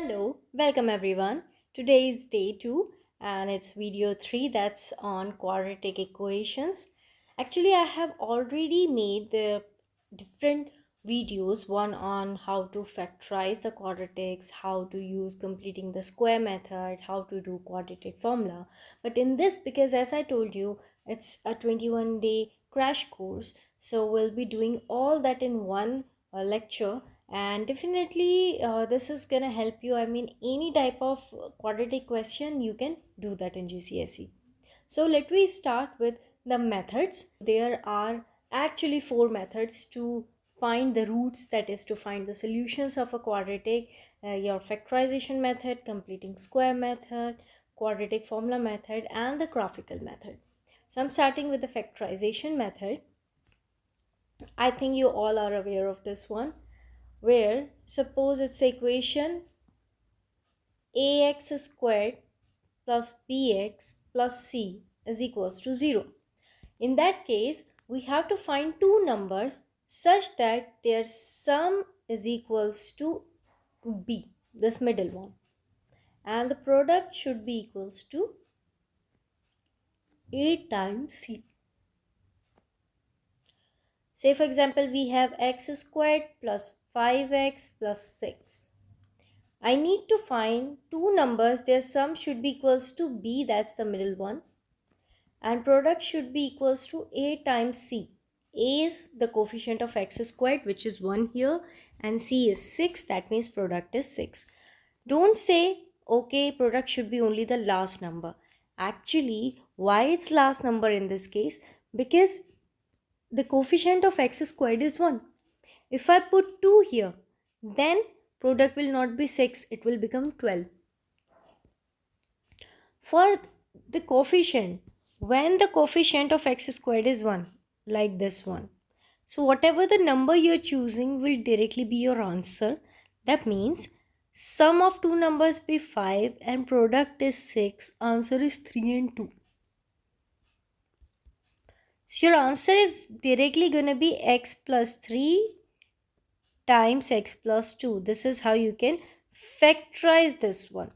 Hello, welcome everyone. Today is day 2 and it's video 3 that's on quadratic equations. Actually, I have already made the different videos, one on how to factorize the quadratics, how to use completing the square method, how to do quadratic formula. But in this, because as I told you, it's a 21-day crash course, so we'll be doing all that in one lecture, and definitely this is gonna help you. I mean, any type of quadratic question you can do that in GCSE. So let me start with the methods. There are actually 4 methods to find the roots, that is to find the solutions of a quadratic. Your factorization method, completing square method, quadratic formula method, and the graphical method. So I'm starting with the factorization method. I think you all are aware of this one, where suppose it's equation ax squared plus bx plus c is equals to 0. In that case, we have to find two numbers such that their sum is equals to b, this middle one, and the product should be equals to a times c. Say for example, we have x squared plus 5x plus 6. I need to find two numbers, their sum should be equals to b, that's the middle one, and product should be equals to a times c. A is the coefficient of x squared, which is 1 here, and c is 6, that means product is 6. Don't say, okay, product should be only the last number. Actually, why it's last number in this case? Because the coefficient of x squared is 1. If I put 2 here, then product will not be 6, it will become 12. For the coefficient, when the coefficient of x squared is 1, like this one, so whatever the number you're choosing will directly be your answer. That means sum of two numbers be 5 and product is 6, answer is 3 and 2. So your answer is directly going to be x plus 3 times x plus 2. This is how you can factorize this one.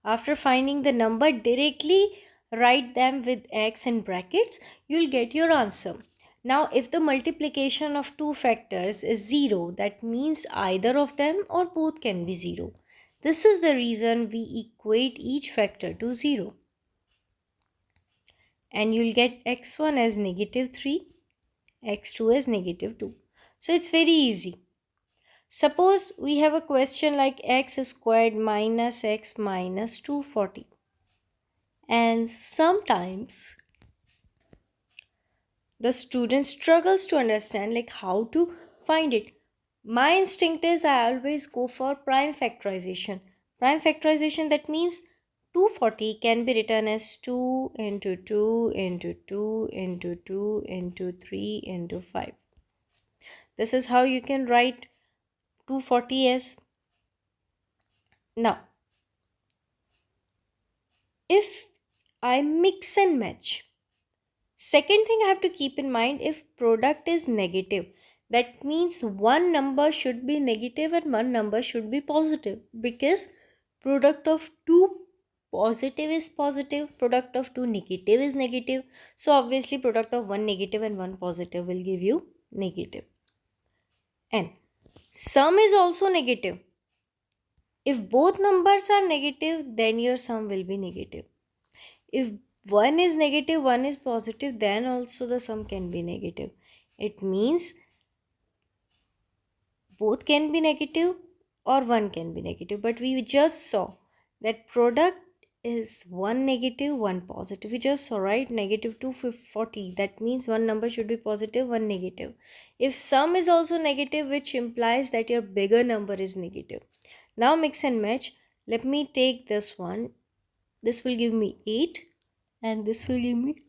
After finding the number, directly write them with x in brackets, you'll get your answer. Now, if the multiplication of two factors is 0, that means either of them or both can be 0. This is the reason we equate each factor to 0. And you'll get x1 as -3, x2 as -2. So it's very easy. Suppose we have a question like x squared minus x minus 240. And sometimes the student struggles to understand like how to find it. My instinct is I always go for prime factorization. Prime factorization, that means 240 can be written as 2 into 2 into 2 into 2 into 3 into 5. This is how you can write 240 as. Now, if I mix and match, second thing I have to keep in mind, if product is negative, that means one number should be negative and one number should be positive, because product of two positive is positive, product of two negative is negative. So obviously product of one negative and one positive will give you negative. And sum is also negative. If both numbers are negative, then your sum will be negative. If one is negative, one is positive, then also the sum can be negative. It means both can be negative or one can be negative. But we just saw that product is one negative, one positive. We just saw, right? Negative 240. That means one number should be positive, one negative. If sum is also negative, which implies that your bigger number is negative. Now mix and match. Let me take this one. This will give me 8 and this will give me,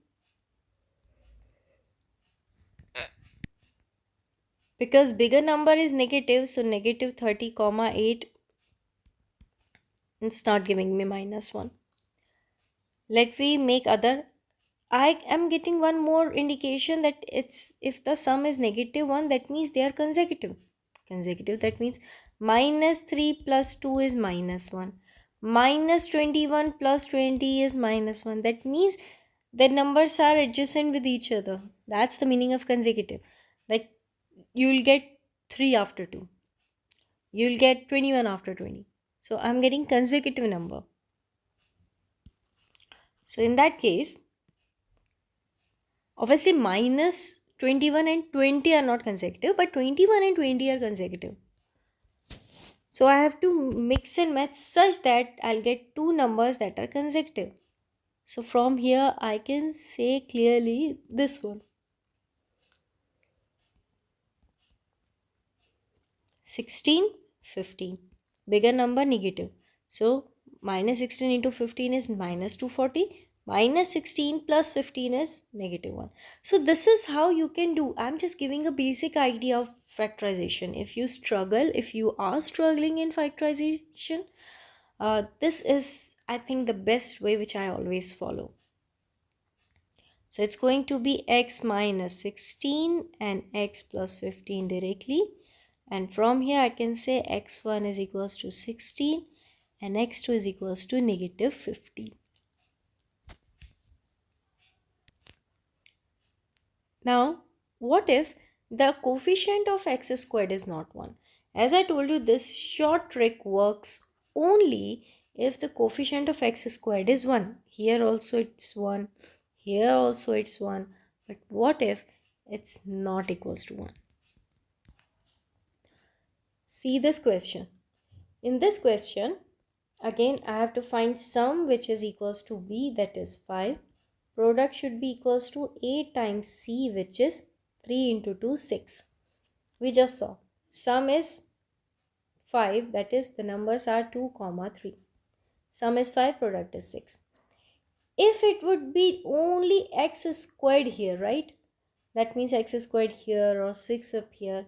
because bigger number is negative, so negative 30 comma 8, it's not giving me -1. Let me make other. I am getting one more indication that it's, if the sum is -1, that means they are consecutive. Consecutive, that means Minus 3 plus 2 is minus 1. Minus 21 plus 20 is minus 1. That means the numbers are adjacent with each other. That's the meaning of consecutive. Like you will get 3 after 2. You will get 21 after 20. So I'm getting consecutive number. So in that case, obviously minus 21 and 20 are not consecutive, but 21 and 20 are consecutive. So I have to mix and match such that I'll get two numbers that are consecutive. So from here I can say clearly this one. 16, 15. Bigger number, negative. So minus 16 into 15 is minus 240. Minus 16 plus 15 is negative 1. So this is how you can do. I'm just giving a basic idea of factorization. If you are struggling in factorization, this is, I think, the best way which I always follow. So it's going to be x minus 16 and x plus 15 directly. And from here I can say x1 is equals to 16 and x2 is equals to negative 15. Now, what if the coefficient of x squared is not 1? As I told you, this short trick works only if the coefficient of x squared is 1. Here also it's 1. Here also it's 1. But what if it's not equals to 1? See this question. In this question, again I have to find sum which is equals to b, that is 5. Product should be equals to a times c, which is 3 into 2, 6. We just saw sum is 5, that is the numbers are 2, 3. Sum is 5, product is 6. If it would be only x squared here, right? That means x squared here or 6 up here.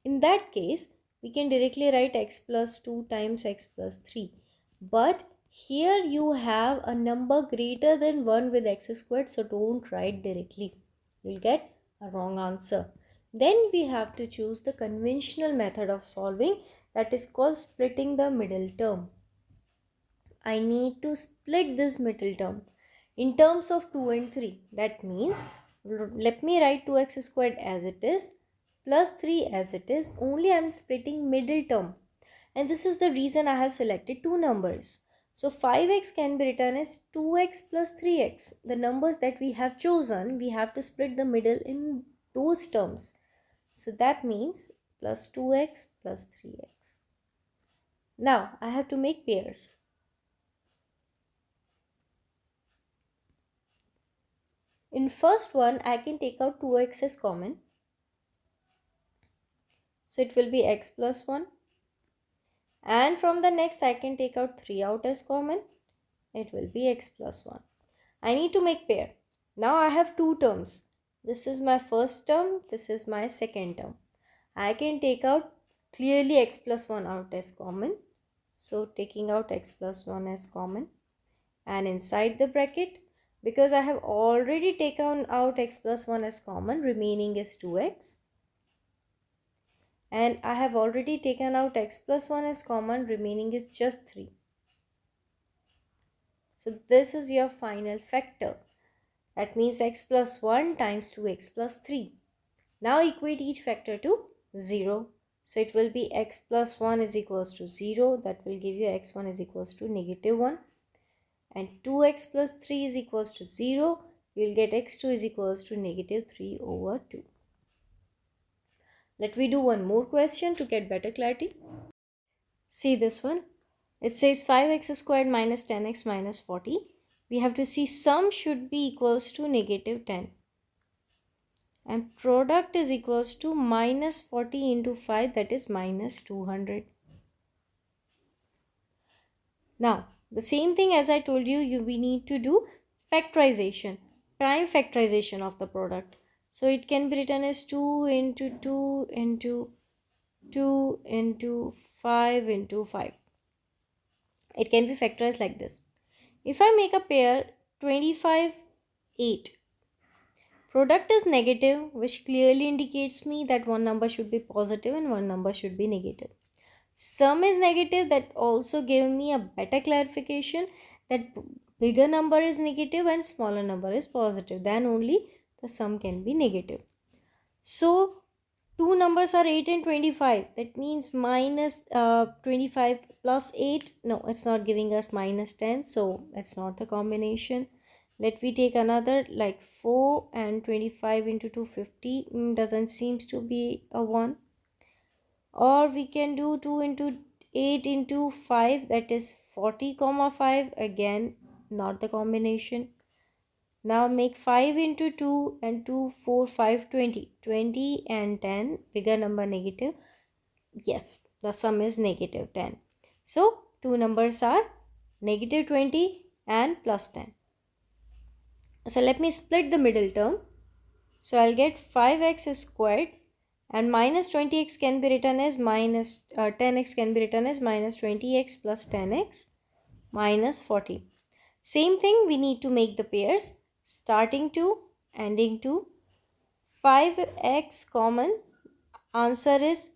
In that case, we can directly write x plus 2 times x plus 3. But here you have a number greater than 1 with x squared, so don't write directly. You'll get a wrong answer. Then we have to choose the conventional method of solving, that is called splitting the middle term. I need to split this middle term in terms of 2 and 3. That means, let me write 2x squared as it is plus 3 as it is. Only I am splitting middle term. And this is the reason I have selected two numbers. So 5x can be written as 2x plus 3x. The numbers that we have chosen, we have to split the middle in those terms. So that means plus 2x plus 3x. Now I have to make pairs. In first one, I can take out 2x as common. So it will be x plus 1. And from the next, I can take out 3 out as common. It will be x plus 1. I need to make pair. Now I have two terms. This is my first term. This is my second term. I can take out clearly x plus 1 out as common. So taking out x plus 1 as common. And inside the bracket, because I have already taken out x plus 1 as common, remaining is 2x. And I have already taken out x plus 1 as common, remaining is just 3. So this is your final factor. That means x plus 1 times 2x plus 3. Now equate each factor to 0. So it will be x plus 1 is equals to 0. That will give you x1 is equals to negative 1. And 2x plus 3 is equals to 0. You will get x2 is equals to negative 3 over 2. Let me do one more question to get better clarity. See this one. It says 5x squared minus 10x minus 40. We have to see sum should be equals to negative 10. And product is equals to minus 40 into 5, that is minus 200. Now, the same thing as I told you, we need to do factorization, prime factorization of the product. So it can be written as 2 into 2 into 2 into 5 into 5. It can be factorized like this. If I make a pair 25, 8. Product is negative, which clearly indicates me that one number should be positive and one number should be negative. Sum is negative, that also gave me a better clarification that bigger number is negative and smaller number is positive, then only the sum can be negative. So two numbers are 8 and 25, that means minus 25 plus 8, no, it's not giving us minus 10, so it's not the combination. Let me take another, like 4 and 25 into 250, doesn't seems to be a 1. Or we can do 2 into 8 into 5, that is 40 comma 5, again not the combination. Now make 5 into 2 and 2, 4, 5, 20. 20 and 10, bigger number negative. Yes, the sum is negative 10. So two numbers are negative 20 and plus 10. So let me split the middle term. So I'll get 5x squared and minus 20x can be written as 10x can be written as minus 20x plus 10x minus 40. Same thing, we need to make the pairs starting to ending to. 5x common, answer is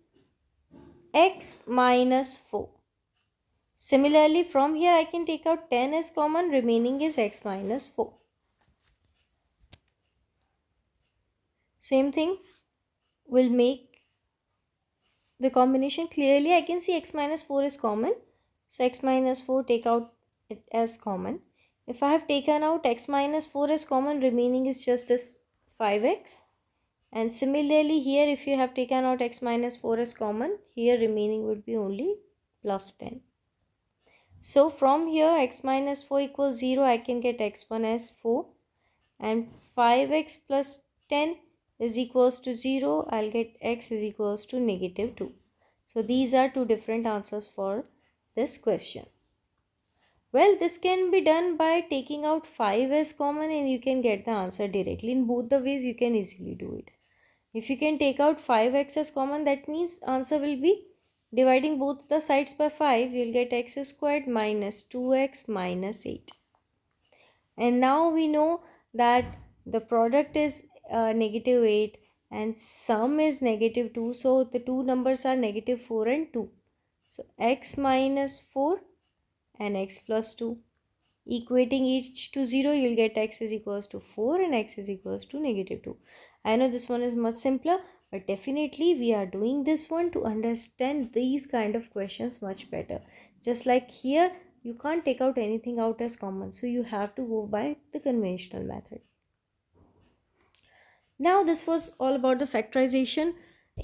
x minus 4. Similarly, from here I can take out 10 as common, remaining is x minus 4. Same thing, will make the combination. Clearly I can see x minus 4 is common, so x minus 4, take out it as common. If I have taken out x minus 4 as common, remaining is just this 5x. And similarly here, if you have taken out x minus 4 as common, here remaining would be only plus 10. So from here x minus 4 equals 0, I can get x1 as 4 and 5x plus 10 is equals to 0. I'll get x is equals to negative 2. So these are two different answers for this question. Well, this can be done by taking out 5 as common and you can get the answer directly. In both the ways you can easily do it. If you can take out 5x as common, that means answer will be dividing both the sides by 5. You'll get x squared minus 2x minus 8. And now we know that the product is negative 8 and sum is negative 2. So the two numbers are negative 4 and 2. So x minus 4 and x plus 2. Equating each to 0, you'll get x is equals to 4 and x is equals to negative 2. I know this one is much simpler, but definitely we are doing this one to understand these kind of questions much better. Just like here, you can't take out anything out as common, so you have to go by the conventional method. Now this was all about the factorization.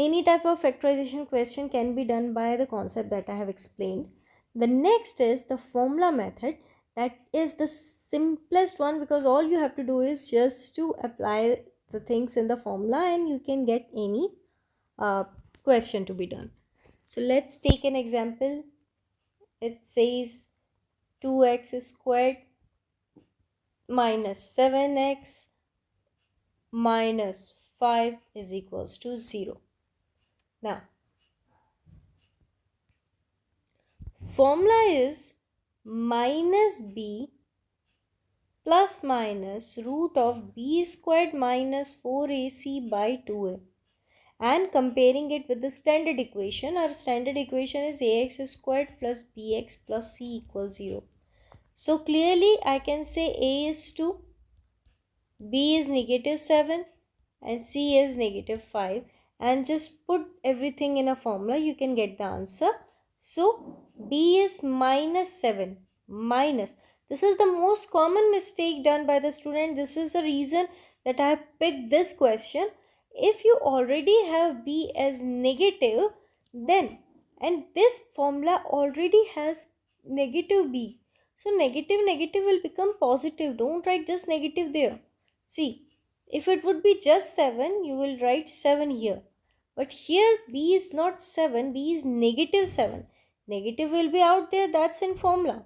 Any type of factorization question can be done by the concept that I have explained. The next is the formula method. That is the simplest one because all you have to do is just to apply the things in the formula and you can get any question to be done. So let's take an example. It says 2x squared minus 7x minus 5 is equals to 0. Now, formula is minus b plus minus root of b squared minus 4ac by 2a, and comparing it with the standard equation. Our standard equation is ax squared plus bx plus c equals 0. So clearly I can say a is 2, b is negative 7 and c is negative 5, and just put everything in a formula, you can get the answer. So b is minus 7 minus, this is the most common mistake done by the student. This is the reason that I have picked this question. If you already have b as negative, then, and this formula already has negative b, so negative will become positive. Don't write just negative there. See, if it would be just 7, you will write 7 here. But here b is not 7, b is negative 7. Negative will be out there, that's in formula.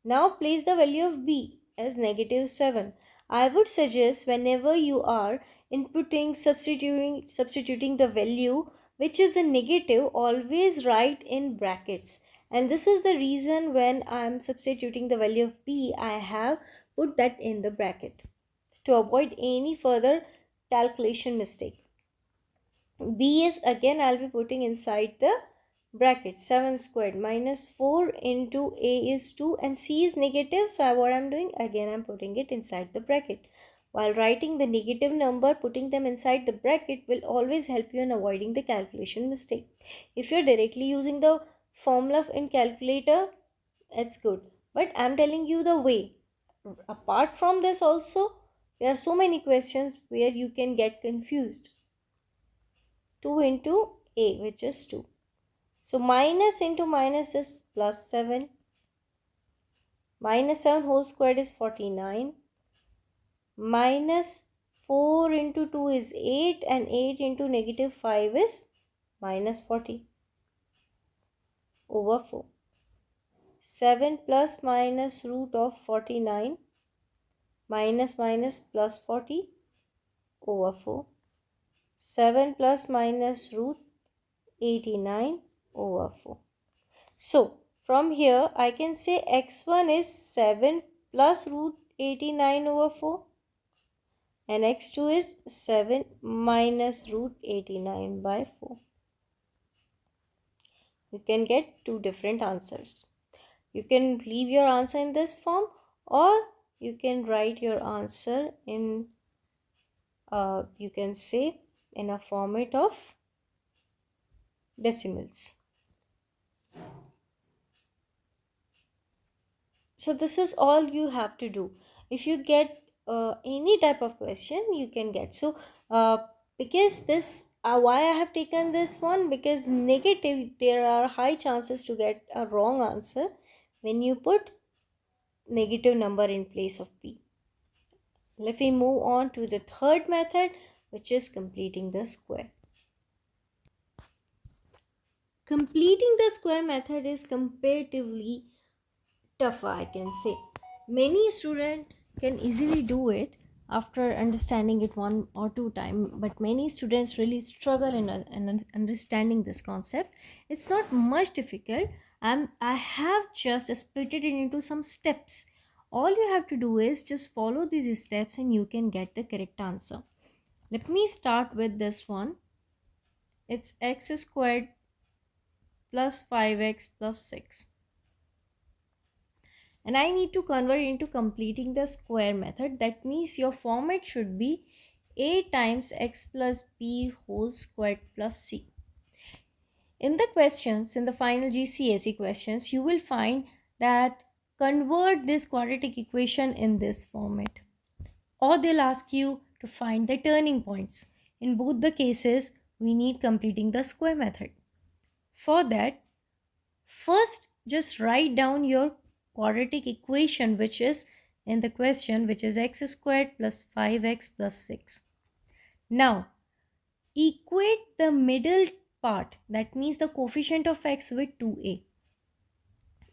Now place the value of b as negative 7. I would suggest whenever you are inputting, substituting the value which is a negative, always write in brackets. And this is the reason when I am substituting the value of b, I have put that in the bracket to avoid any further calculation mistake. B is, again I'll be putting inside the bracket 7 squared minus 4 into a is 2 and c is negative. So what I'm doing, again I'm putting it inside the bracket. While writing the negative number, putting them inside the bracket will always help you in avoiding the calculation mistake. If you're directly using the formula in calculator, it's good, but I'm telling you the way. Apart from this also, there are so many questions where you can get confused. 2 into a, which is 2. So minus into minus is plus 7. Minus 7 whole squared is 49. Minus 4 into 2 is 8 and 8 into negative 5 is minus 40 over 4. 7 plus minus root of 49 minus minus plus 40 over 4. 7 plus minus root 89 over 4. So from here I can say x1 is 7 plus root 89 over 4 and x2 is 7 minus root 89 by 4. You can get two different answers. You can leave your answer in this form, or you can write your answer in you can say in a format of decimals. So this is all you have to do. If you get any type of question, you can get. So because this why I have taken this one, because negative, there are high chances to get a wrong answer when you put negative number in place of p. Let me move on to the third method, which is completing the square. Completing the square method is comparatively tougher, I can say. Many students can easily do it after understanding it one or two times, but many students really struggle in understanding this concept. It's not much difficult. I have just split it into some steps. All you have to do is just follow these steps and you can get the correct answer. Let me start with this one. It's x squared plus 5x plus 6. And I need to convert into completing the square method. That means your format should be a times x plus b whole squared plus c. In the questions, in the final GCSE questions, you will find that convert this quadratic equation in this format. Or they'll ask you to find the turning points. In both the cases, we need completing the square method. For that, first just write down your quadratic equation which is in the question, which is x squared plus 5x plus 6. Now equate the middle part, that means the coefficient of x, with 2a.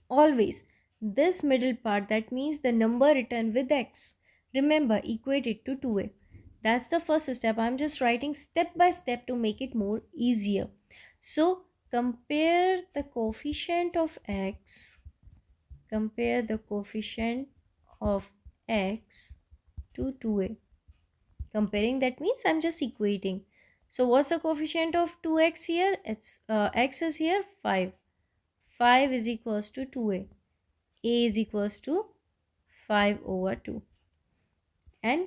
Always this middle part, that means the number written with x, remember, equate it to 2a. That's the first step. I'm just writing step by step to make it more easier. So compare the coefficient of x, compare the coefficient of x to 2a. Comparing, that means I'm just equating. So what's the coefficient of 2x here? It's x is here 5. 5 is equals to 2a. A is equals to 5 over 2. And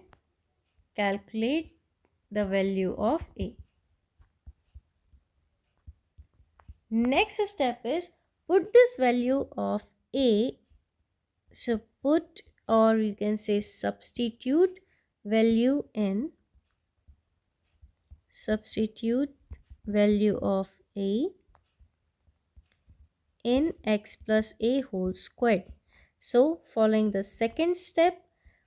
calculate the value of a. Next step is put this value of a. So put, or you can say substitute value in, substitute value of a in x plus a whole squared. So following the second step,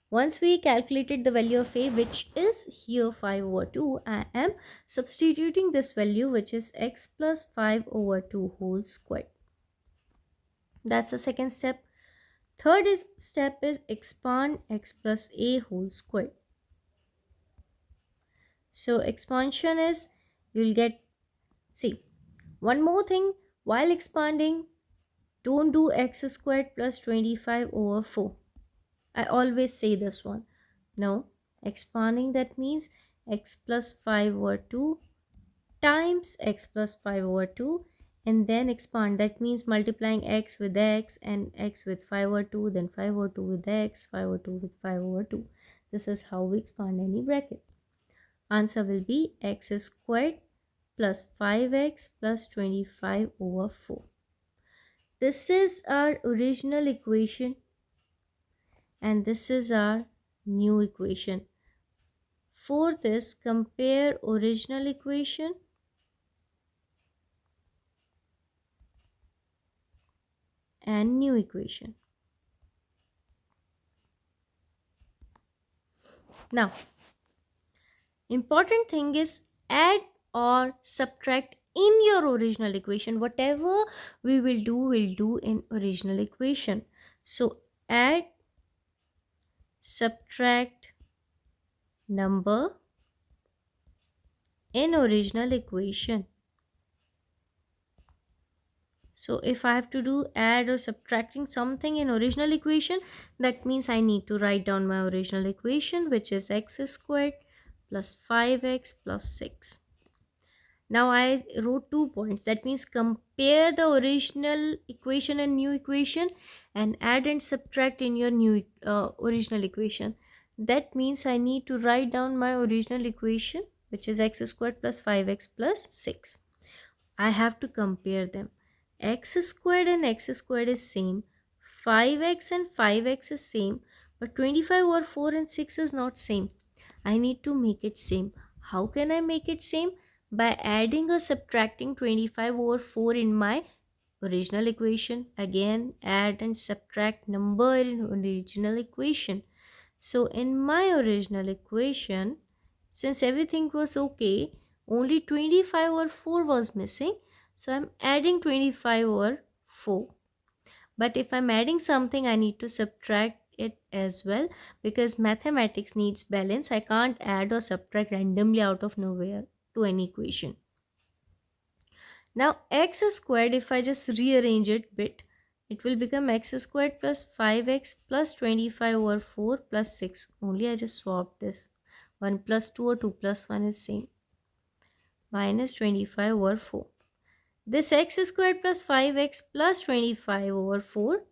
once we calculated the value of a, which is here 5 over 2, I am substituting this value, which is x plus 5 over 2 whole squared. That's the second step. Third step is expand x plus a whole squared. So expansion is, you'll get, see, one more thing, while expanding, don't do x squared plus 25 over 4. I always say this one. No, expanding, that means x plus 5 over 2 times x plus 5 over 2 and then expand. That means multiplying x with x and x with 5 over 2, then 5 over 2 with x, 5 over 2 with 5 over 2. This is how we expand any bracket. Answer will be x squared plus 5x plus 25 over 4. This is our original equation and this is our new equation. For this, compare original equation and new equation. Now, important thing is add or subtract in your original equation. Whatever we will do in original equation. So add, subtract number in original equation. So if I have to do add or subtracting something in original equation, that means I need to write down my original equation, which is x squared plus 5x plus 6. Now I wrote 2 points. That means compare the original equation and new equation and add and subtract in your new original equation. That means I need to write down my original equation, which is x squared plus 5x plus 6. I have to compare them. X squared and x squared is same. 5x and 5x is same. But 25 over 4 and 6 is not same. I need to make it same. How can I make it same? By adding or subtracting 25 over 4 in my original equation. Again, add and subtract number in original equation. So in my original equation, since everything was okay, only 25 over 4 was missing. So I'm adding 25 over 4. But if I'm adding something, I need to subtract it as well, because mathematics needs balance. I can't add or subtract randomly out of nowhere to any equation. Now x squared, if I just rearrange it bit, it will become x squared plus 5x plus 25 over 4 plus 6. Only I just swapped this. 1 plus 2 or 2 plus 1 is same. Minus 25 over 4. This x squared plus 5x plus 25 over 4,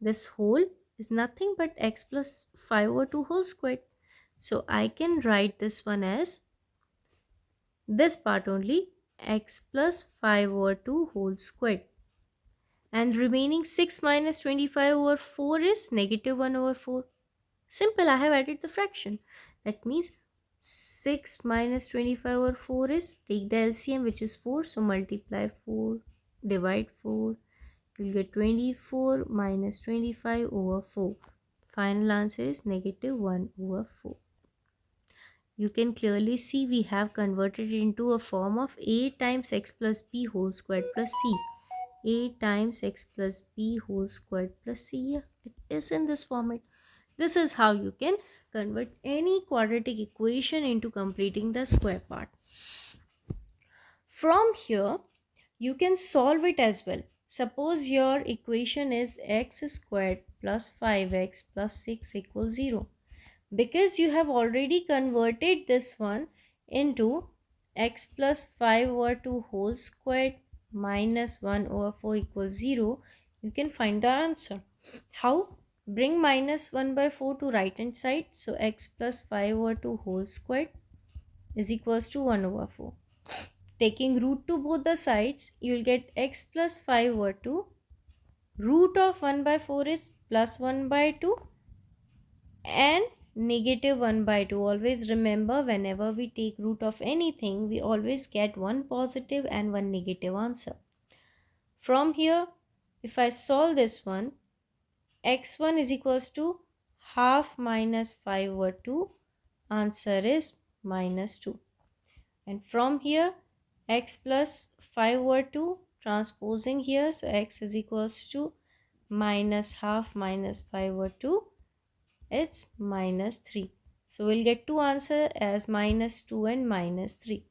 this whole is nothing but x plus 5 over 2 whole squared. So I can write this one as this part only, x plus 5 over 2 whole squared. And remaining 6 minus 25 over 4 is negative 1 over 4. Simple, I have added the fraction. That means 6 minus 25 over 4 is, take the LCM, which is 4. So multiply 4, divide 4. You'll get 24 minus 25 over 4. Final answer is negative 1 over 4. You can clearly see we have converted it into a form of a times x plus b whole squared plus c. A times x plus b whole squared plus c. Yeah, it is in this format. This is how you can convert any quadratic equation into completing the square part. From here, you can solve it as well. Suppose your equation is x squared plus 5x plus 6 equals 0. Because you have already converted this one into x plus 5 over 2 whole squared minus 1 over 4 equals 0, you can find the answer. How? Bring minus 1 by 4 to right hand side. So x plus 5 over 2 whole squared is equals to 1 over 4. Taking root to both the sides, you will get x plus 5 over 2. Root of 1 by 4 is plus 1 by 2 and negative 1 by 2. Always remember, whenever we take root of anything, we always get one positive and one negative answer. From here, if I solve this one, x1 is equals to half minus 5 over 2. Answer is minus 2. And from here, x plus 5 over 2, transposing here, so x is equals to minus half minus 5 over 2, it's minus 3. So we'll get two answers as minus 2 and minus 3.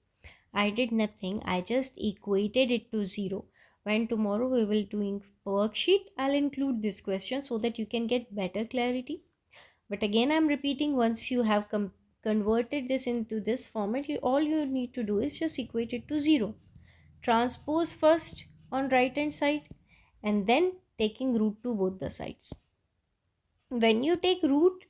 I did nothing, I just equated it to 0. When tomorrow we will doing worksheet, I'll include this question so that you can get better clarity. But again, I'm repeating, once you have converted this into this format, all you need to do is just equate it to 0. Transpose first on right hand side and then taking root to both the sides. When you take root,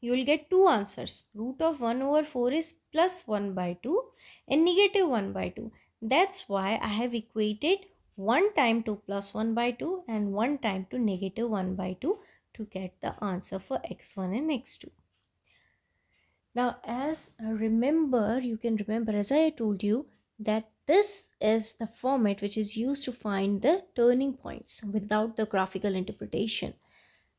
you will get two answers. Root of 1 over 4 is plus 1 by 2 and negative 1 by 2. That's why I have equated one time to plus 1 by 2 and one time to negative 1 by 2 to get the answer for x1 and x2. Now, as you can remember as I told you that this is the format which is used to find the turning points without the graphical interpretation.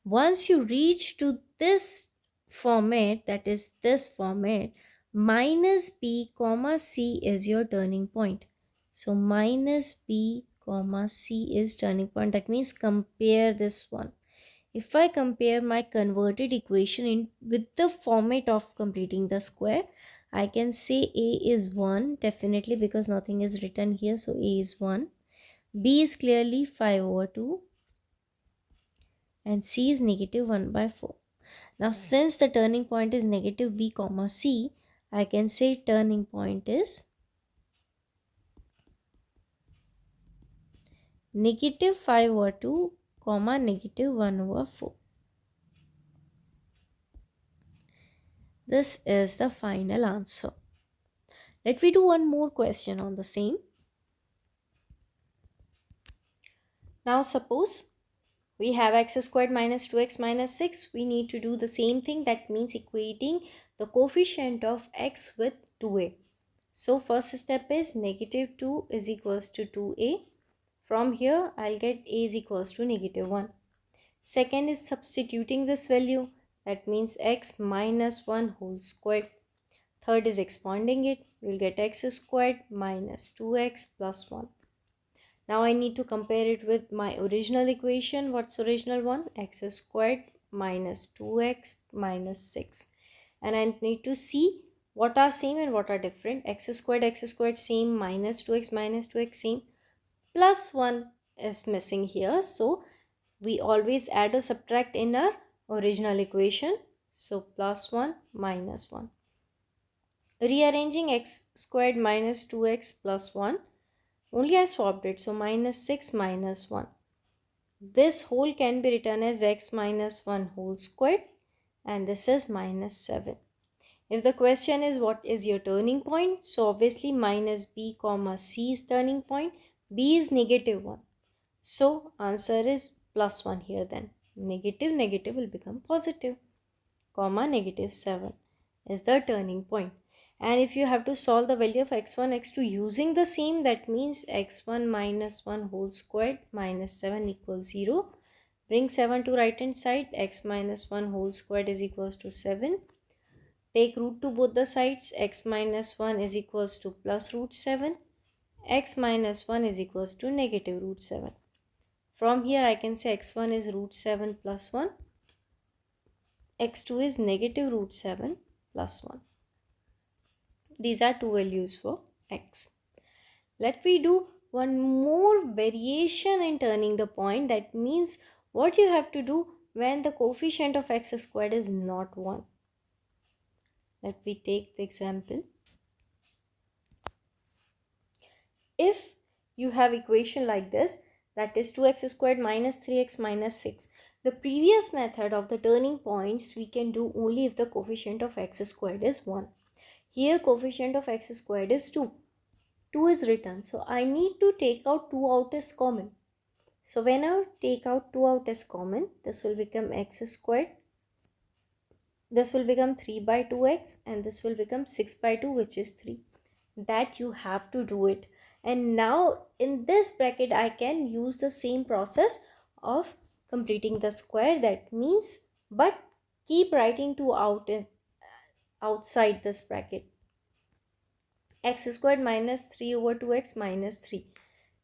Once you reach to this format, that is this format, minus b comma c is your turning point. So minus b comma c is turning point. That means compare this one. If I compare my converted equation with the format of completing the square, I can say a is 1 definitely because nothing is written here. So a is 1. B is clearly 5 over 2 and c is negative 1 by 4. Now since the turning point is negative b comma c, I can say turning point is negative 5 over 2 comma negative 1 over 4. This is the final answer. Let me do one more question on the same. Now suppose we have x squared minus 2x minus 6. We need to do the same thing. That means equating the coefficient of x with 2a. So first step is negative 2 is equals to 2a. From here I'll get a is equals to negative 1. Second is substituting this value. That means x minus 1 whole squared. Third is expanding it. You'll get x squared minus 2x plus 1. Now I need to compare it with my original equation. What's original one? X squared minus 2x minus 6. And I need to see what are same and what are different. X squared same, minus 2x same, plus 1 is missing here. So we always add or subtract in our original equation. So plus 1 minus 1. Rearranging x squared minus 2x plus 1. Only I swapped it. So minus 6 minus 1. This whole can be written as x minus 1 whole squared. And this is minus 7. If the question is what is your turning point? So obviously minus b comma c is turning point. B is negative 1. So answer is plus 1 here then. Negative will become positive. Comma negative 7 is the turning point. And if you have to solve the value of x1, x2 using the same, that means x1 minus 1 whole squared minus 7 equals 0. Bring 7 to right hand side. X minus 1 whole squared is equals to 7. Take root to both the sides. X minus 1 is equals to plus root 7. X minus 1 is equals to negative root 7. From here I can say x1 is root 7 plus 1. x2 is negative root 7 plus 1. These are two values for x. Let me do one more variation in turning the point. That means what you have to do when the coefficient of x squared is not 1. Let me take the example. If you have equation like this, that is 2x squared minus 3x minus 6. The previous method of the turning points we can do only if the coefficient of x squared is 1. Here coefficient of x squared is 2. 2 is written. So I need to take out 2 out as common. So when I take out 2 out as common, this will become x squared. This will become 3 by 2x and this will become 6 by 2, which is 3. That you have to do it. And now in this bracket I can use the same process of completing the square. That means, but keep writing 2 out outside this bracket. X squared minus 3 over 2x minus 3.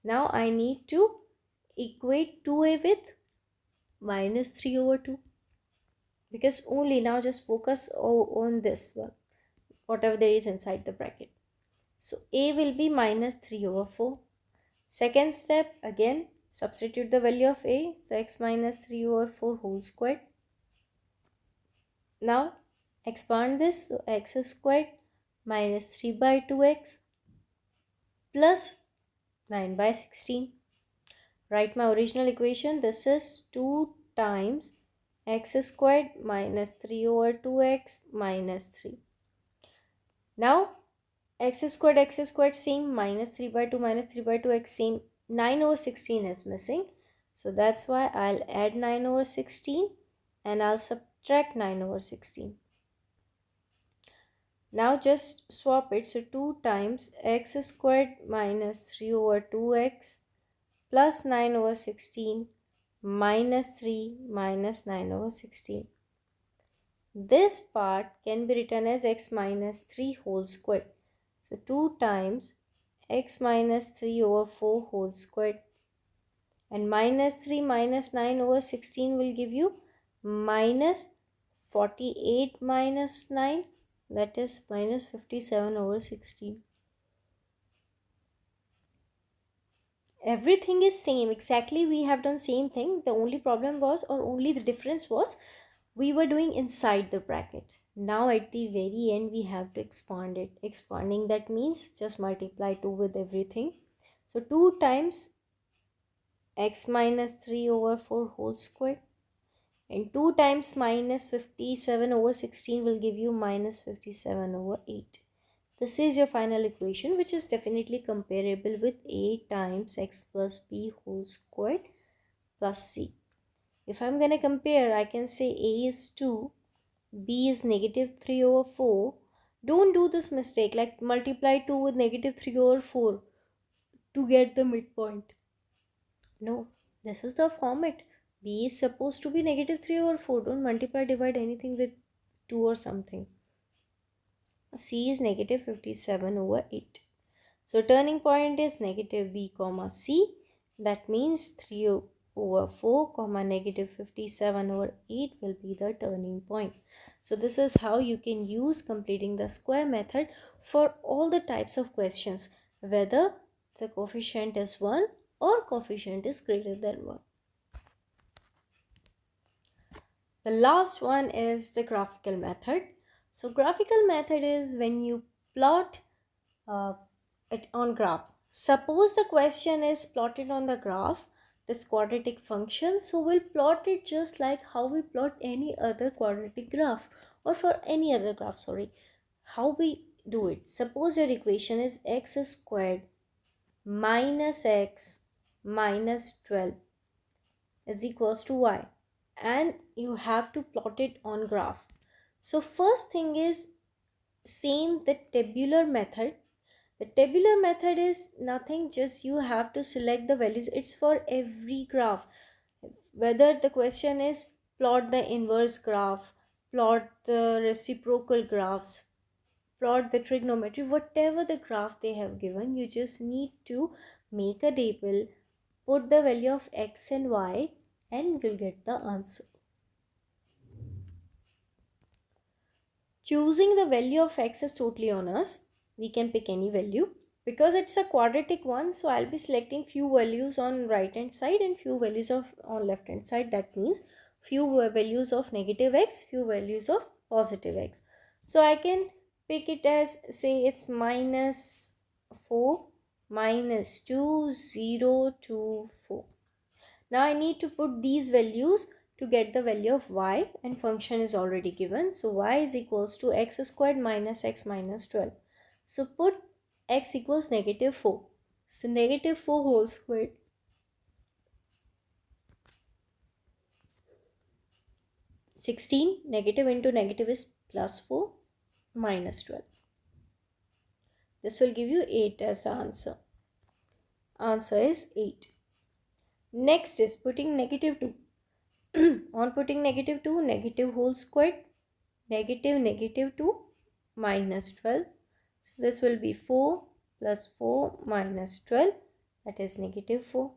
Now I need to equate 2a with minus 3 over 2. Because only now just focus on this one, whatever there is inside the bracket. So a will be minus 3 over 4. Second step, again substitute the value of a. So x minus 3 over 4 whole squared. Now expand this. So x squared minus 3 by 2x plus 9 by 16. write my original equation. This is 2 times x squared minus 3 over 2x minus 3. Now x squared same, minus 3 by 2 minus 3 by 2x same, 9 over 16 is missing. So that's why I'll add 9 over 16 and I'll subtract 9 over 16. Now just swap it. So 2 times x squared minus 3 over 2x plus 9 over 16 minus 3 minus 9 over 16. This part can be written as x minus 3 whole squared. So 2 times x minus 3 over 4 whole squared, and minus 3 minus 9 over 16 will give you minus 48 minus 9, that is minus 57 over 16. Everything is same, exactly we have done same thing. The only problem was, or only the difference was, we were doing inside the bracket. Now at the very end we have to expand it. Expanding, that means just multiply 2 with everything. So 2 times x minus 3 over 4 whole squared, and 2 times minus 57 over 16 will give you minus 57 over 8. This is your final equation, which is definitely comparable with a times x plus b whole squared plus c. If I'm going to compare, I can say a is 2, b is negative 3 over 4. Don't do this mistake like multiply 2 with negative 3 over 4 to get the midpoint. No, this is the format. B is supposed to be negative 3 over 4. Don't multiply, divide anything with 2 or something. C is negative 57 over 8. So turning point is negative b comma c. That means 3 over 4 comma negative 57 over 8 will be the turning point. So this is how you can use completing the square method for all the types of questions, whether the coefficient is 1 or coefficient is greater than 1. The last one is the graphical method. So graphical method is when you plot it on graph. Suppose the question is plotted on the graph, this quadratic function, so we'll plot it just like how we plot any other quadratic graph, or for any other graph, how we do it. Suppose your equation is x squared minus x minus 12 is equals to y, and you have to plot it on graph. So first thing is same the tabular method. The tabular method is nothing, just you have to select the values. It's for every graph. Whether the question is plot the inverse graph, plot the reciprocal graphs, plot the trigonometry, whatever the graph they have given, you just need to make a table, put the value of x and y, and you'll get the answer. Choosing the value of x is totally on us. We can pick any value. Because it's a quadratic one, so I'll be selecting few values on right hand side and few values of on left hand side. That means few values of negative x, few values of positive x. So I can pick it as, say it's minus 4, minus 2, 0, 2, 4. Now I need to put these values to get the value of y, and function is already given. So y is equals to x squared minus x minus 12. So put x equals negative 4. So negative 4 whole squared. (16) negative into negative is plus 4 minus 12. This will give you 8 as the answer. Answer is 8. Next is putting negative 2. On putting negative 2, negative whole squared, negative negative 2 minus 12. So this will be 4 plus 4 minus 12, that is negative 4.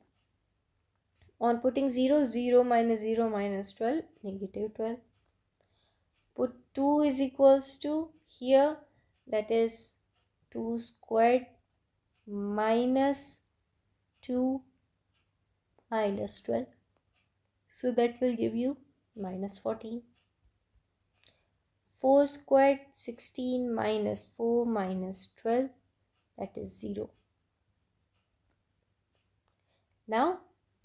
On putting 0, 0 minus 0 minus 12, negative 12. Put 2 is equals to here, that is 2 squared minus 2 minus 12. So that will give you minus 14. 4 squared 16 minus 4 minus 12, that is 0. Now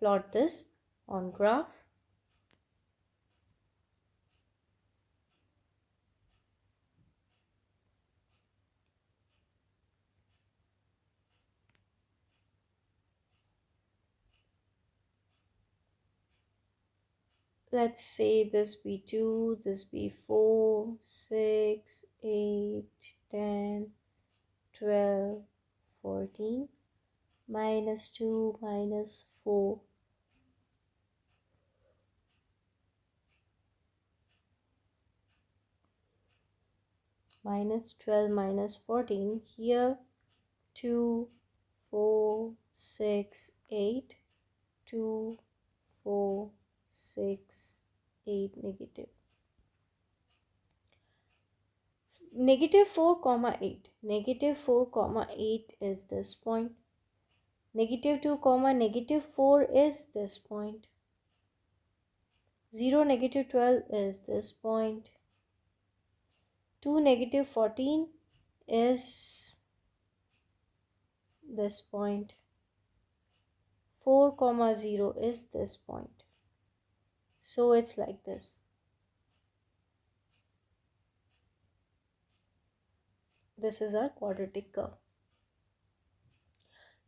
plot this on graph. Let's say this be 2, this be 4, 6, 8, 10, 12, 14, minus 2, minus 4, minus 12, minus 14. Here 2, 4, 6, 8, 2, 4, 6, 8, negative. Negative 4 comma 8. Negative 4 comma 8 is this point. Negative 2 comma negative 4 is this point. 0 negative 12 is this point. 2 negative 14 is this point. 4 comma 0 is this point. So it's like this. This is our quadratic curve.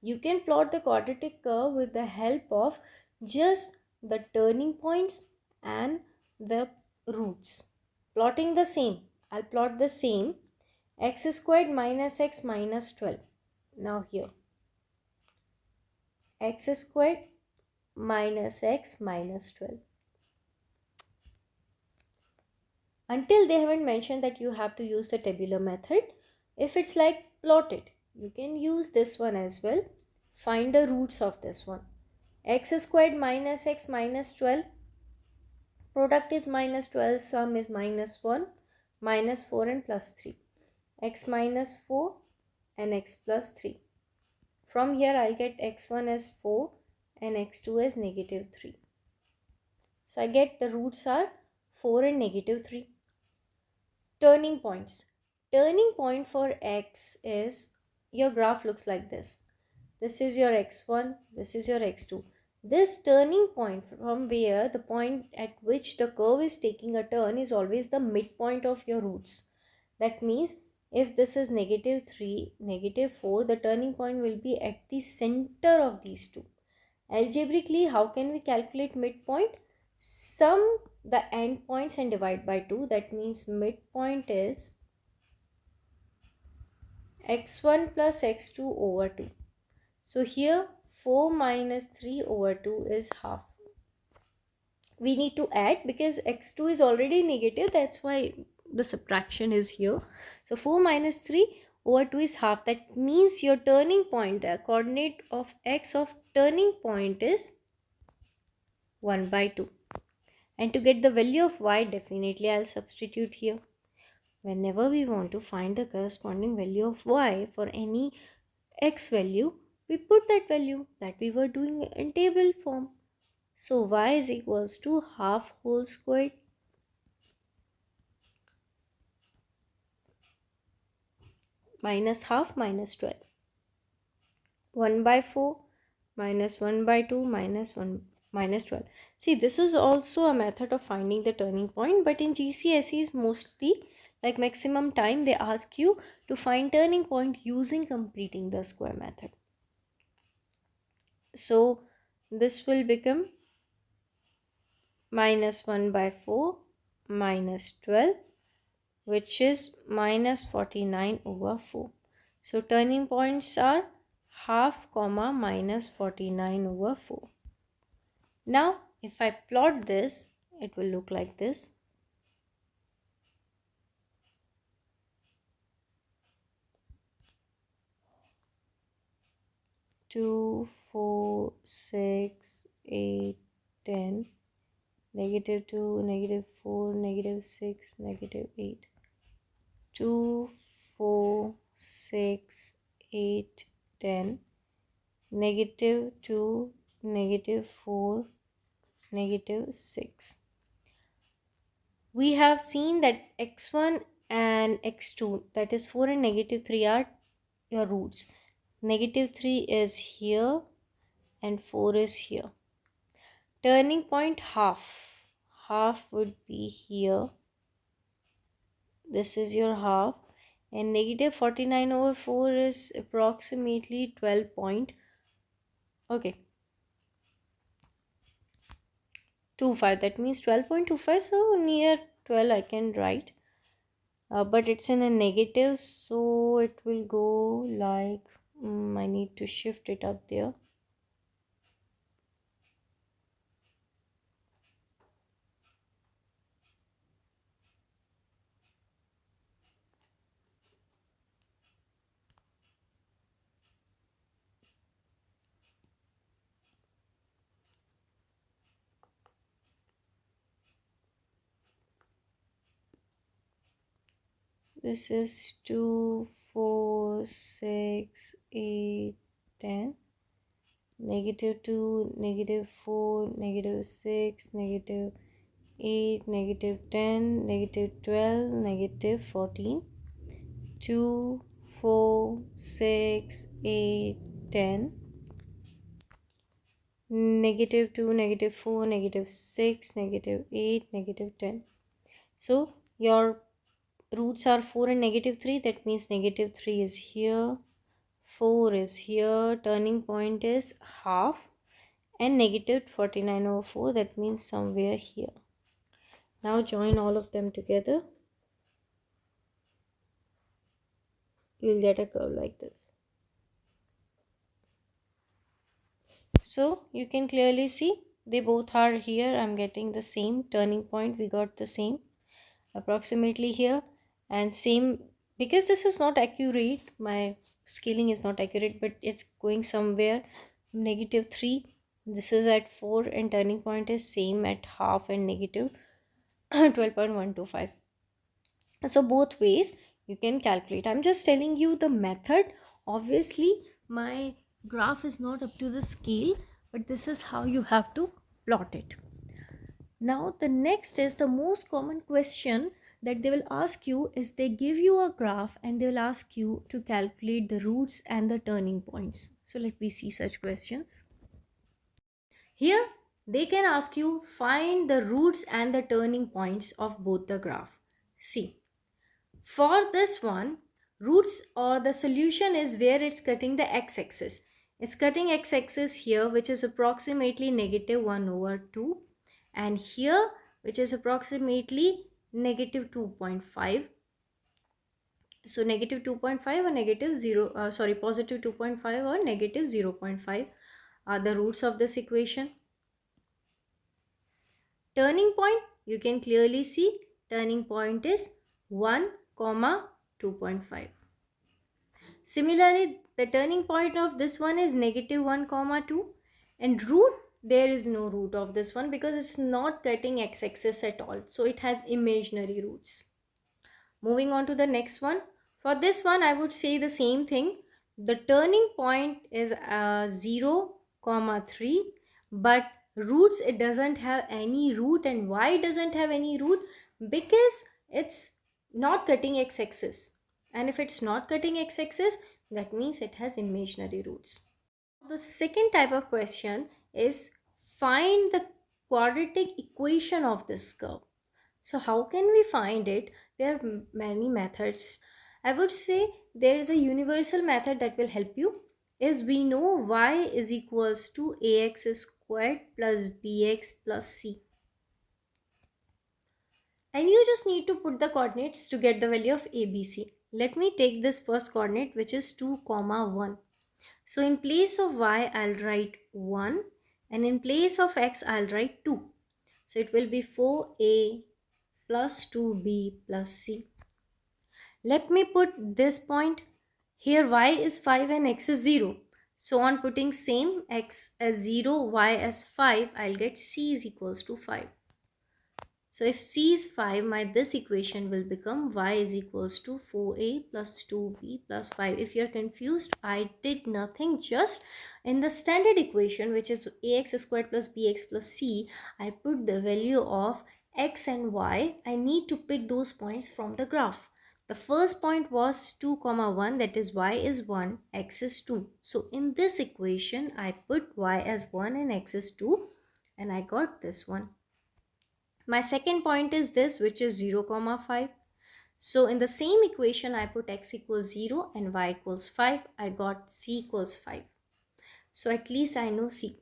You can plot the quadratic curve with the help of just the turning points and the roots. Plotting the same. I'll plot the same. X squared minus x minus 12. Now here. X squared minus x minus 12. Until they haven't mentioned that you have to use the tabular method. If it's like plotted, you can use this one as well. Find the roots of this one. X squared minus x minus 12. Product is minus 12, sum is minus 1, minus 4 and plus 3. X minus 4 and x plus 3. From here I'll get x1 as 4 and x2 as negative 3. So I get the roots are 4 and negative 3. Turning points. Turning point for x is, your graph looks like this. This is your x1, this is your x2. This turning point from where the point at which the curve is taking a turn is always the midpoint of your roots. That means if this is negative 3, negative 4, the turning point will be at the center of these two. Algebraically, how can we calculate midpoint? Sum the endpoints and divide by 2. That means midpoint is x1 plus x2 over 2. So here 4 minus 3 over 2 is half. We need to add because x2 is already negative. That's why the subtraction is here. So 4 minus 3 over 2 is half. That means your turning point, the coordinate of x of turning point is 1 by 2. And to get the value of y, definitely I'll substitute here. Whenever we want to find the corresponding value of y for any x value, we put that value that we were doing in table form. So y is equals to half whole squared minus half minus 12. 1 by 4 minus 1 by 2 minus 1 minus 12. See, this is also a method of finding the turning point, but in GCSEs mostly, like maximum time, they ask you to find turning point using completing the square method. So this will become minus 1 by 4 minus 12, which is minus 49 over 4. So turning points are half comma minus 49 over 4. Now if I plot this, it will look like this. Two, 4, 6, 8, 10, negative 2, negative 4, negative 6, negative 8. 2, 4, 6, 8, 10, negative 2, negative 4, negative 6. We have seen that x1 and x2, that is 4 and negative 3, are your roots. Negative 3 is here and 4 is here. turning point half would be here. This is your half, and negative 49 over 4 is approximately 12 point, okay, 25. That means 12.25, so near 12 I can write, but it's in a negative, so it will go like, I need to shift it up there. This is 2, 4, 6, 8, 10. Negative 2, negative 4, negative 6, negative 8, negative 10, negative 12, negative 14. 2, 4, 6, 8, 10. Negative 2, negative 4, negative 6, negative 8, negative 10. So your roots are 4 and negative 3. That means negative 3 is here, 4 is here, turning point is half, and negative 49 over 4, that means somewhere here. Now join all of them together. You will get a curve like this. So you can clearly see they both are here. I'm getting the same turning point. We got the same approximately here, and same, because this is not accurate, my scaling is not accurate, but it's going somewhere negative 3. This is at 4, and turning point is same at half and negative 12.125. So both ways you can calculate. I'm just telling you the method. Obviously my graph is not up to the scale, but this is how you have to plot it. Now the next is the most common question that they will ask you is, they give you a graph and they will ask you to calculate the roots and the turning points. So let me see such questions. Here they can ask you find the roots and the turning points of both the graph. See, for this one, roots or the solution is where it's cutting the x-axis. It's cutting x-axis here, which is approximately negative 1 over 2, and here which is approximately negative 2.5. So negative 2.5 or negative 0, positive 2.5 or negative 0.5 are the roots of this equation. Turning point, you can clearly see turning point is 1, 2.5. Similarly, the turning point of this one is negative 1, 2, and root, there is no root of this one because it's not cutting x-axis at all. So it has imaginary roots. Moving on to the next one. For this one, I would say the same thing. The turning point is 0, 3, but roots, it doesn't have any root. And why it doesn't have any root? Because it's not cutting x-axis. And if it's not cutting x-axis, that means it has imaginary roots. The second type of question is find the quadratic equation of this curve. So how can we find it? There are many methods. I would say there is a universal method that will help you. Is we know y is equals to ax squared plus bx plus c. And you just need to put the coordinates to get the value of ABC. Let me take this first coordinate, which is 2, 1. So in place of y, I'll write 1, and in place of x, I'll write 2. So it will be 4a plus 2b plus c. Let me put this point. Here y is 5 and x is 0. So on putting same, x as 0, y as 5, I'll get c is equals to 5. So if c is 5, this equation will become y is equals to 4a plus 2b plus 5. If you're confused, I did nothing. Just in the standard equation, which is ax squared plus bx plus c, I put the value of x and y. I need to pick those points from the graph. The first point was 2, 1, that is y is 1, x is 2. So in this equation, I put y as 1 and x is 2. and I got this one. My second point is this, which is 0, 5. So in the same equation, I put x equals 0 and y equals 5. I got c equals 5. So at least I know c.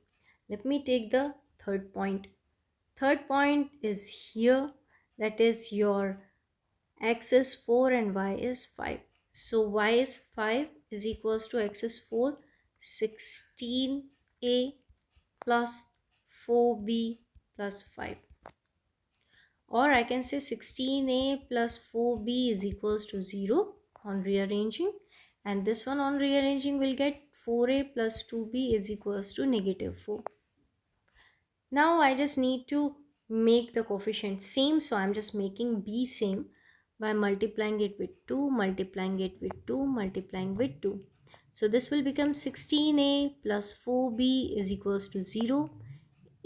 Let me take the third point. Third point is here, that is your x is 4 and y is 5. So y is 5 is equals to x is 4, 16a plus 4b plus 5. Or I can say 16a plus 4b is equals to 0 on rearranging. And this one on rearranging will get 4a plus 2b is equals to negative 4. Now I just need to make the coefficient same. So I'm just making b same by multiplying it with 2, multiplying it with 2, multiplying with 2. So this will become 16a plus 4b is equals to 0.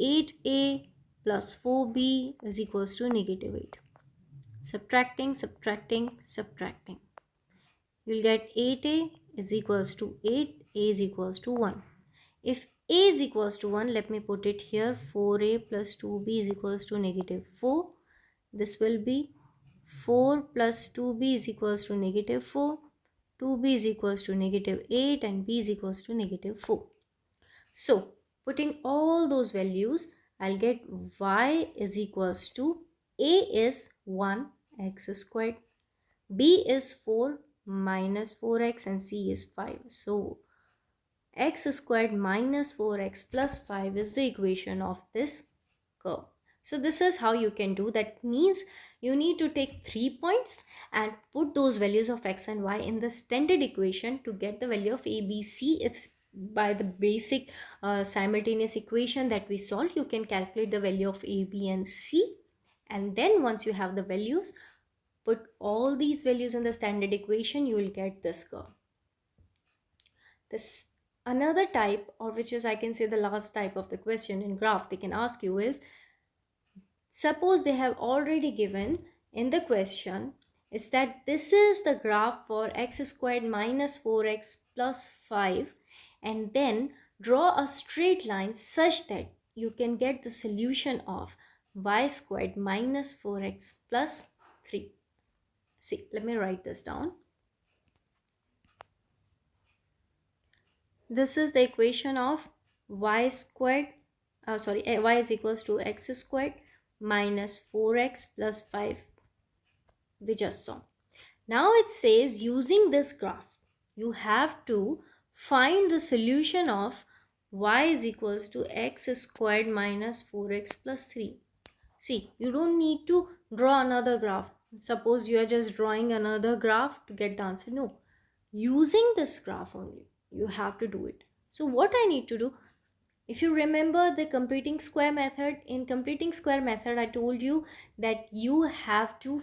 8a plus 4b is equals to negative 8. Subtracting, subtracting, subtracting. You'll get 8a is equals to 8, a is equals to 1. If a is equals to 1, let me put it here, 4a plus 2b is equals to negative 4. This will be 4 plus 2b is equals to negative 4. 2b is equals to negative 8 and b is equals to negative 4. So, putting all those values, I'll get y is equals to a is 1 x squared, b is 4 minus 4x and c is 5. So, x squared minus 4x plus 5 is the equation of this curve. So this is how you can do. That means you need to take 3 points and put those values of x and y in the standard equation to get the value of a, b, c. It's by the basic simultaneous equation that we solved. You can calculate the value of a, b and c, and then once you have the values, put all these values in the standard equation, you will get this curve. This another type, or which is I can say the last type of the question in graph they can ask you is, suppose they have already given in the question is that this is the graph for x squared minus 4x plus 5, and then draw a straight line such that you can get the solution of y squared minus 4x plus 3. See, let me write this down. This is the equation of y squared, y is equals to x squared minus 4x plus 5 we just saw. Now it says using this graph, you have to find the solution of y is equals to x squared minus 4x plus 3. See, you don't need to draw another graph. Suppose you are just drawing another graph to get the answer. No, using this graph only, you have to do it. So what I need to do, if you remember the completing square method, in completing square method, I told you that you have to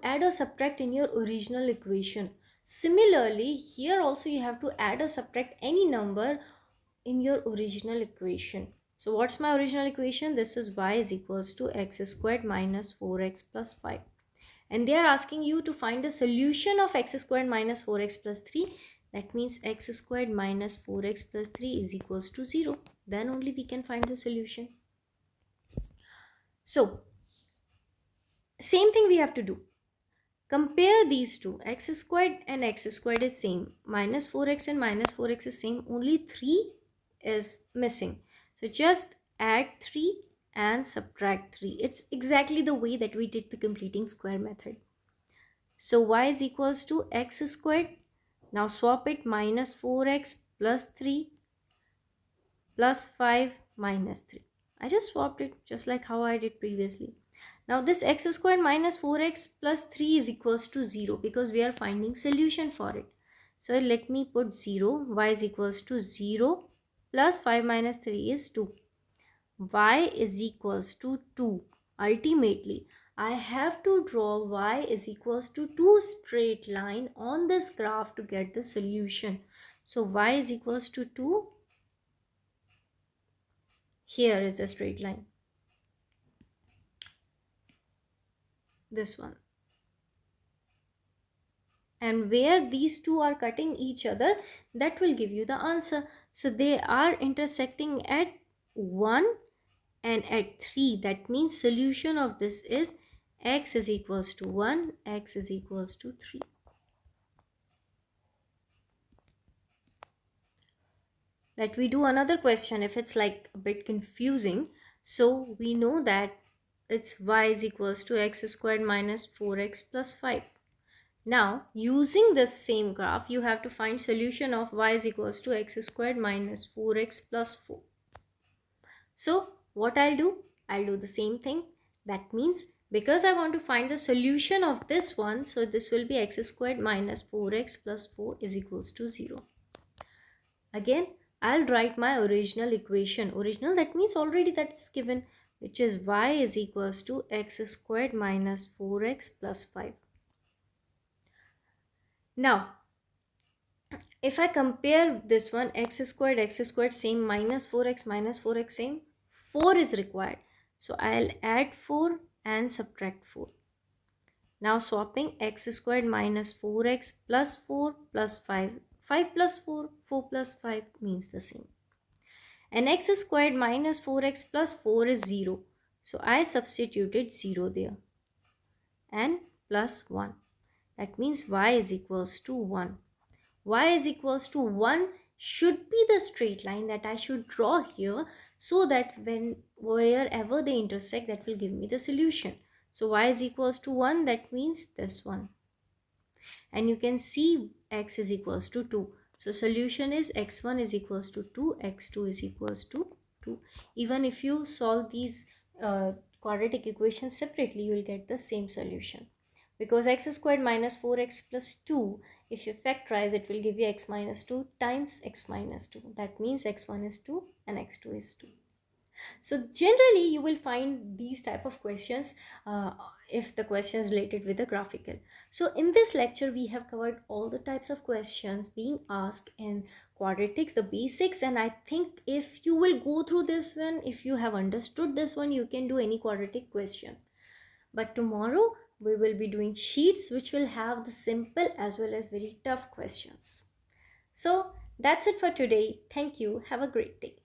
add or subtract in your original equation. Similarly, here also you have to add or subtract any number in your original equation. So what's my original equation? This is y is equals to x squared minus 4x plus 5. And they are asking you to find the solution of x squared minus 4x plus 3. That means x squared minus 4x plus 3 is equals to 0. Then only we can find the solution. So, same thing we have to do. Compare these two. X squared and x squared is same. Minus 4x and minus 4x is same. Only 3 is missing. So, just add 3 and subtract 3. It's exactly the way that we did the completing square method. So y is equals to x squared. Now swap it, minus 4x plus 3 plus 5 minus 3. I just swapped it just like how I did previously. Now this x squared minus 4x plus 3 is equals to 0 because we are finding solution for it. So let me put 0. Y is equals to 0 plus 5 minus 3 is 2. Y is equals to 2. Ultimately, I have to draw y is equals to 2 straight line on this graph to get the solution. So y is equals to 2. Here is a straight line. This one. And where these two are cutting each other, that will give you the answer. So they are intersecting at 1 and add 3. That means solution of this is x is equals to 1, x is equals to 3. Let me do another question if it's like a bit confusing. So we know that it's y is equals to x squared minus 4x plus 5. Now using this same graph, you have to find solution of y is equals to x squared minus 4x plus 4. So what I'll do the same thing. That means because I want to find the solution of this one, so this will be x squared minus 4x plus 4 is equals to 0. Again, I'll write my original equation. Original, that means already that's given, which is y is equals to x squared minus 4x plus 5. Now, if I compare this one, x squared same, minus 4x same, 4 is required. So I'll add 4 and subtract 4. Now swapping x squared minus 4x plus 4 plus 5. 5 plus 4, 4 plus 5 means the same. And x squared minus 4x plus 4 is 0. So I substituted 0 there. And plus 1. That means y is equals to 1. Y is equals to 1 should be the straight line that I should draw here, so that wherever they intersect, that will give me the solution. So y is equals to 1, that means this one. And you can see x is equals to 2. So solution is x1 is equals to 2, x2 is equals to 2. Even if you solve these quadratic equations separately, you will get the same solution. Because x squared minus 4x plus 2, if you factorize, it will give you x minus 2 times x minus 2. That means x1 is 2 and x2 is 2. So generally you will find these type of questions if the question is related with the graphical. So in this lecture we have covered all the types of questions being asked in quadratics, the basics, and I think if you will go through this one, if you have understood this one, you can do any quadratic question. But tomorrow we will be doing sheets which will have the simple as well as very tough questions. So that's it for today. Thank you. Have a great day.